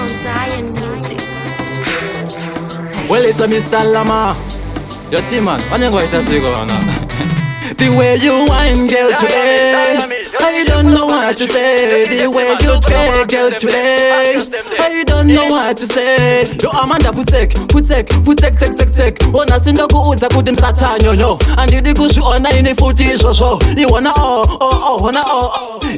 Mount Zion music. Well, it's a Mr. Lama. Your team man, what you going to say go on? The way you whine, girl, today, I don't know what to say. The way you twerk, girl, today, I don't know what to say. Yo, Amanda, putek. Ona sinda kuuza kuti msatanyo no. Andidi kushuona ini futi shosho. You wanna wanna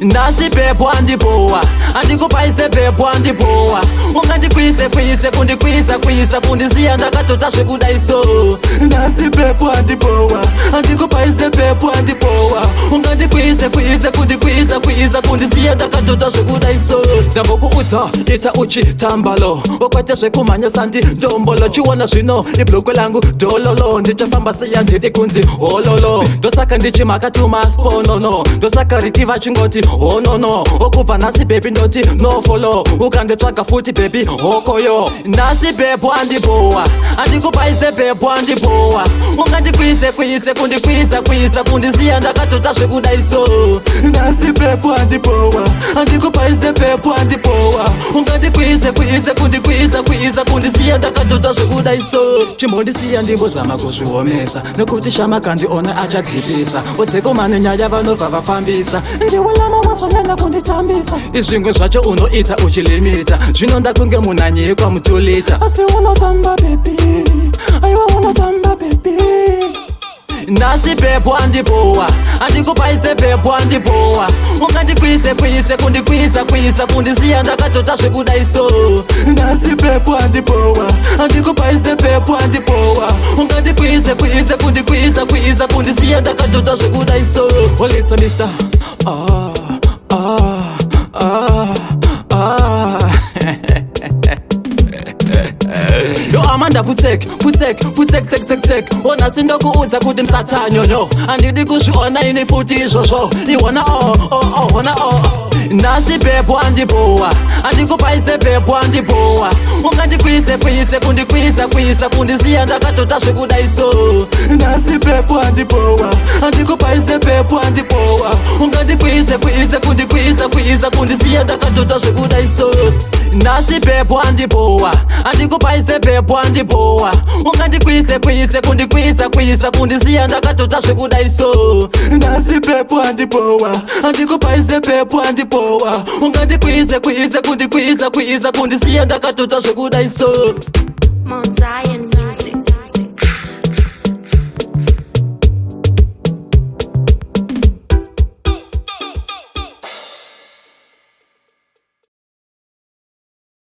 Nasi pepo andipoa. Andikupaise pepo andipoa. Ungandi kwise kundisiya ndakatota zvekudaiso. Nasi pepo andipoa. Andikupaise pepo andipoa. Ungandi kwise kundisiya ndakatota zvekudaiso. Ndambokuudza ita uchi tambalo. Okwete zvekumhanya sandi ndombolo. Chiwana zvino ibhlokwe langu dololo. Ndichafamba seya ndiri kunzi hololo. Ndosaka ndichimakatuma sponono. Ndosaka ritiva chingoti oh no. Okubva nasi baby ndoti no follow. Ukanditsvaga futi baby hokoyo. Nasi pepo andipoa. Andikupaise pepo andipoa. Ungandikwise kundisiya ndakatota zvekudaiso. Nasi pepo andipoa. Andikupaise pepo andipoa. Ungandikwise kundisiya ndakatota zvekudaiso. Chimbondisiya ndimbozama kuzviomesa nekuti shama kandiona achadzipisa. Odzekomane nyaya vanobva vafambisa. Ndiwolama wasonyanya kunditambisa. Izvingwe zvacho unoita uchilimita. Zvinonda kunge munanyikwa mutulita. Asi unotamba baby, aiwa unotamba baby. Nasi pepo andipoa. Andikupaise pepo andipoa. Ungandikwise kundisiya ndakatota zvekudaiso. Nasi pepo andipoa. Andikupaise pepo andipoa. Ungandikwise kundisiya ndakatota zvekudaiso. Well, it's a Mr. Yo, Amanda, putek. Ona sinda kuudza kuti msatanyo no. Andidi kushuona ini futi shosho. You wanna wanna Nasi pepo andipoa. Andikupaise pepo andipoa. Ungandikwise kundisiya ndakatota zvekudaiso. Nasi pepo andipoa. Andikupaise pepo andipoa. Ungandikwise kundisiya ndakatota zvekudaiso. Nasi pepo andipoa. Andikupaise pepo andipoa. Ungandikwise kundisiya ndakatota zvekudaiso. Nasi pepo andipoa. Andikupaise pepo andipoa. Ungandikwise kundisiya ndakatota zvekudaiso.